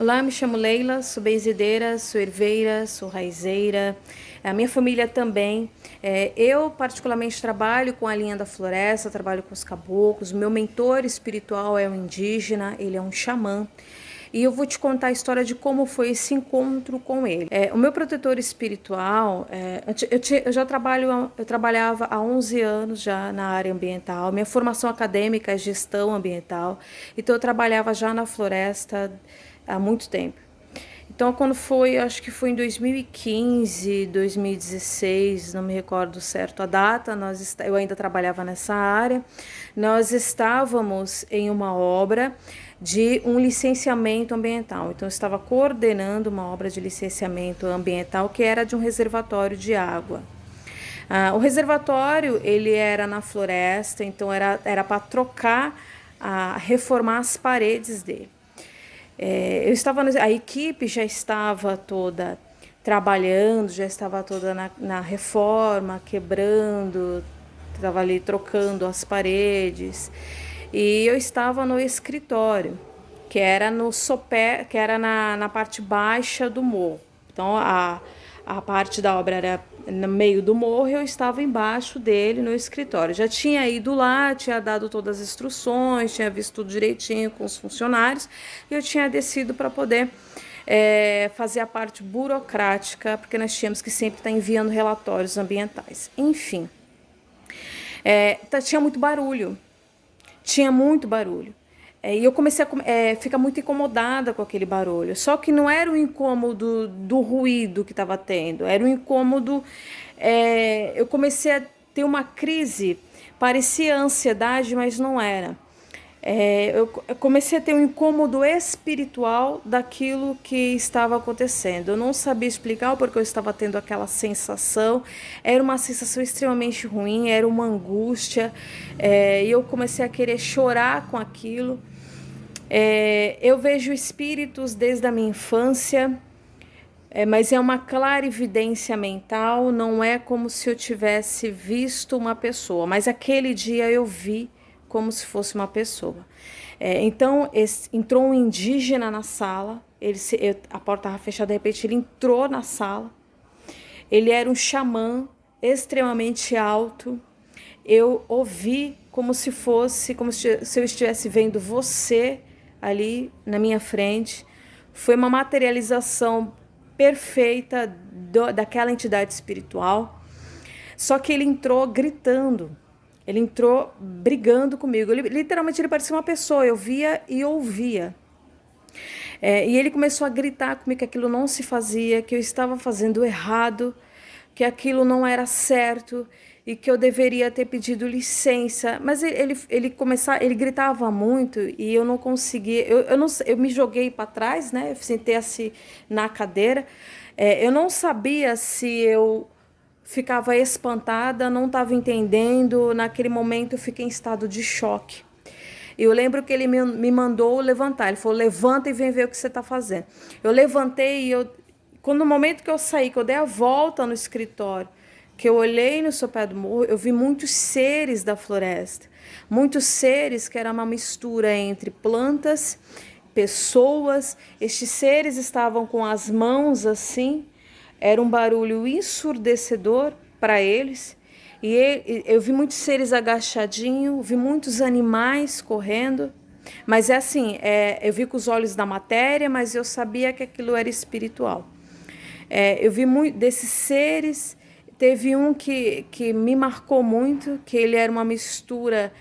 Olá, me chamo Leila, sou benzedeira, sou herveira, sou raizeira, a minha família também. Eu particularmente trabalho com a linha da floresta, trabalho com os caboclos, meu mentor espiritual é um indígena, ele é um xamã. E eu vou te contar a história de como foi esse encontro com ele. O meu protetor espiritual, eu trabalhava há 11 anos já na área ambiental. Minha formação acadêmica é gestão ambiental, então eu trabalhava já na floresta há muito tempo. Então, quando foi, acho que foi em 2015, 2016, não me recordo certo a data, eu ainda trabalhava nessa área, nós estávamos em uma obra de um licenciamento ambiental. Então, eu estava coordenando uma obra de licenciamento ambiental que era de um reservatório de água. O reservatório, ele era na floresta, então era para trocar, reformar as paredes dele. A equipe já estava toda trabalhando, já estava toda na reforma, quebrando, estava ali trocando as paredes. E eu estava no escritório, que era no sopé, que era na parte baixa do morro. Então a parte da obra era no meio do morro e eu estava embaixo dele no escritório. Já tinha ido lá, tinha dado todas as instruções, tinha visto tudo direitinho com os funcionários e eu tinha descido para poder fazer a parte burocrática, porque nós tínhamos que sempre estar enviando relatórios ambientais. Enfim, tinha muito barulho. Tinha muito barulho. E eu comecei a ficar muito incomodada com aquele barulho. Só que não era o incômodo do ruído que estava tendo, era o incômodo. Eu comecei a ter uma crise, parecia ansiedade, mas não era. Eu comecei a ter um incômodo espiritual daquilo que estava acontecendo. Eu não sabia explicar porque eu estava tendo aquela sensação. Era uma sensação extremamente ruim, era uma angústia. E eu comecei a querer chorar com aquilo. Eu vejo espíritos desde a minha infância, mas é uma clarividência mental, não é como se eu tivesse visto uma pessoa. Mas aquele dia eu vi como se fosse uma pessoa. Então, entrou um indígena na sala, a porta estava fechada, de repente ele entrou na sala, ele era um xamã extremamente alto, eu ouvi como se eu estivesse vendo você ali na minha frente, foi uma materialização perfeita daquela entidade espiritual, só que ele entrou gritando. Ele entrou brigando comigo. Literalmente, ele parecia uma pessoa. Eu via e ouvia. E ele começou a gritar comigo que aquilo não se fazia, que eu estava fazendo errado, que aquilo não era certo e que eu deveria ter pedido licença. Mas ele gritava muito e eu não conseguia. Eu me joguei para trás, né? Eu sentei assim na cadeira. Eu não sabia se eu ficava espantada, não estava entendendo. Naquele momento eu fiquei em estado de choque. Eu lembro que ele me mandou levantar. Ele falou, levanta e vem ver o que você está fazendo. Eu levantei e no momento que eu saí, que eu dei a volta no escritório, que eu olhei no sopé do morro, eu vi muitos seres da floresta. Muitos seres que era uma mistura entre plantas, pessoas. Estes seres estavam com as mãos assim. Era um barulho ensurdecedor para eles. Eu vi muitos seres agachadinhos, vi muitos animais correndo. Mas eu vi com os olhos da matéria, mas eu sabia que aquilo era espiritual. Eu vi muito desses seres. Teve um que me marcou muito, que ele era uma mistura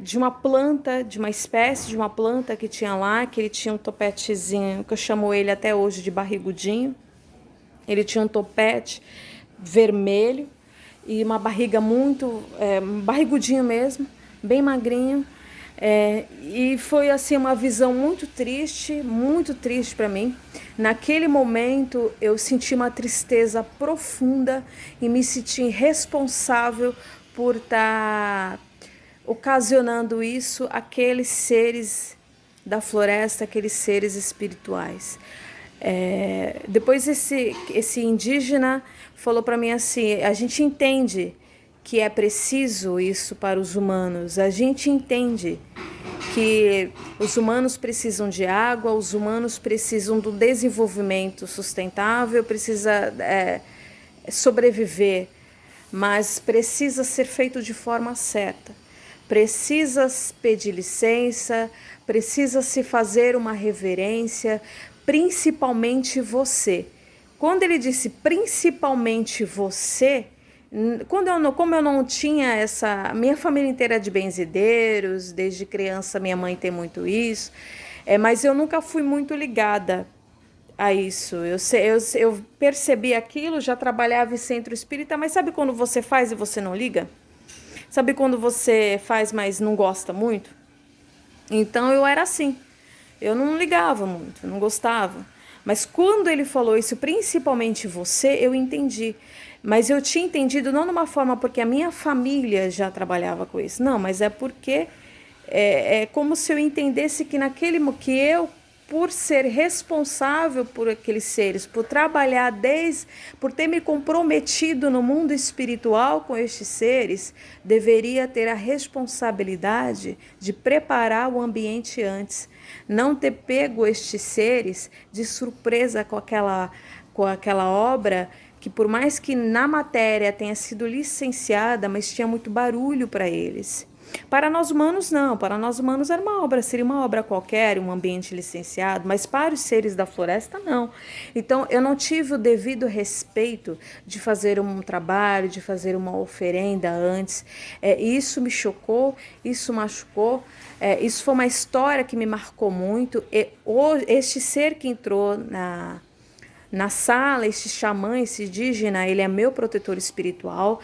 de uma planta, de uma espécie de uma planta que tinha lá, que ele tinha um topetezinho, que eu chamo ele até hoje de barrigudinho. Ele tinha um topete vermelho e uma barriga muito, barrigudinho mesmo, bem magrinho. E foi assim uma visão muito triste para mim. Naquele momento eu senti uma tristeza profunda e me senti responsável por estar ocasionando isso àqueles seres da floresta, aqueles seres espirituais. Depois esse indígena falou para mim assim, a gente entende que é preciso isso para os humanos. A gente entende que os humanos precisam de água, os humanos precisam do desenvolvimento sustentável, precisa sobreviver, mas precisa ser feito de forma certa. Precisa pedir licença, precisa se fazer uma reverência, principalmente você. Quando ele disse principalmente você, como eu não tinha essa... Minha família inteira é de benzedeiros, desde criança minha mãe tem muito isso, mas eu nunca fui muito ligada a isso. Eu percebi aquilo, já trabalhava em centro espírita, mas sabe quando você faz e você não liga? Sabe quando você faz, mas não gosta muito? Então eu era assim. Eu não ligava muito, não gostava. Mas quando ele falou isso, principalmente você, eu entendi. Mas eu tinha entendido não de uma forma porque a minha família já trabalhava com isso. Não, mas é porque é como se eu entendesse que que eu, por ser responsável por aqueles seres, por trabalhar por ter me comprometido no mundo espiritual com estes seres, deveria ter a responsabilidade de preparar o ambiente antes, não ter pego estes seres de surpresa com aquela obra que, por mais que na matéria tenha sido licenciada, mas tinha muito barulho para eles. Para nós humanos não, para nós humanos era uma obra, seria uma obra qualquer, um ambiente licenciado, mas para os seres da floresta não. Então eu não tive o devido respeito de fazer um trabalho, de fazer uma oferenda antes. Isso me chocou, isso machucou, isso foi uma história que me marcou muito. Este ser que entrou na sala, esse xamã, esse indígena, ele é meu protetor espiritual.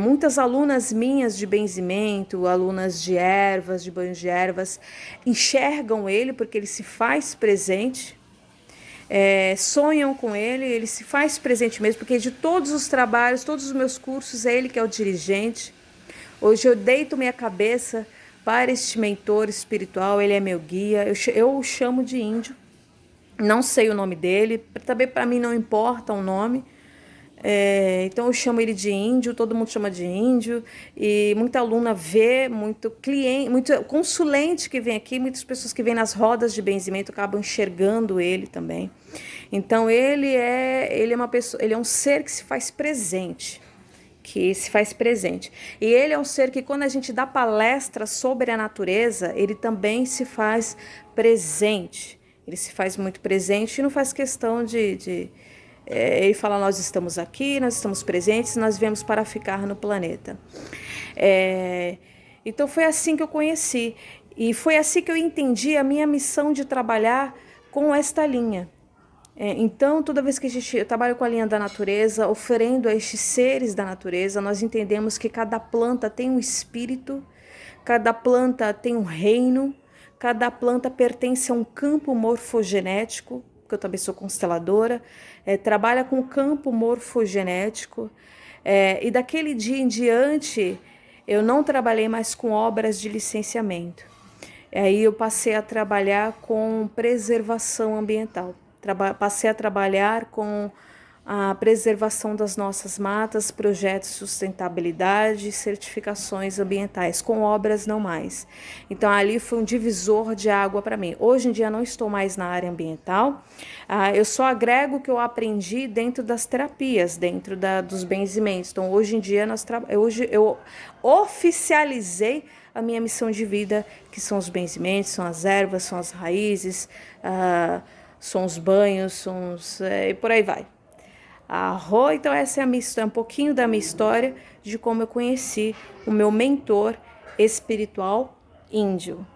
Muitas alunas minhas de benzimento, alunas de ervas, de banhos de ervas, enxergam ele porque ele se faz presente, sonham com ele, ele se faz presente mesmo, porque de todos os trabalhos, todos os meus cursos, é ele que é o dirigente. Hoje eu deito minha cabeça para este mentor espiritual, ele é meu guia, eu o chamo de índio. Não sei o nome dele, também para mim não importa o nome, então eu chamo ele de índio, todo mundo chama de índio, e muita aluna vê, muito cliente, muito consulente que vem aqui, muitas pessoas que vêm nas rodas de benzimento acabam enxergando ele também. Então ele é uma pessoa, ele é um ser que se faz presente. E ele é um ser que, quando a gente dá palestra sobre a natureza, ele também se faz presente. Ele se faz muito presente e não faz questão ele fala: nós estamos aqui, nós estamos presentes, nós viemos para ficar no planeta. Então foi assim que eu conheci. E foi assim que eu entendi a minha missão de trabalhar com esta linha. Então, toda vez que eu trabalho com a linha da natureza, oferendo a estes seres da natureza, nós entendemos que cada planta tem um espírito, cada planta tem um reino, cada planta pertence a um campo morfogenético, porque eu também sou consteladora, trabalha com o campo morfogenético, e daquele dia em diante eu não trabalhei mais com obras de licenciamento. Aí eu passei a trabalhar com preservação ambiental, passei a trabalhar com a preservação das nossas matas, projetos de sustentabilidade, certificações ambientais, com obras não mais. Então ali foi um divisor de água para mim. Hoje em dia não estou mais na área ambiental, eu só agrego o que eu aprendi dentro das terapias, dentro dos benzimentos. Então hoje em dia hoje eu oficializei a minha missão de vida, que são os benzimentos, são as ervas, são as raízes, são os banhos, e por aí vai. Então essa é a minha história, um pouquinho da minha história, de como eu conheci o meu mentor espiritual índio.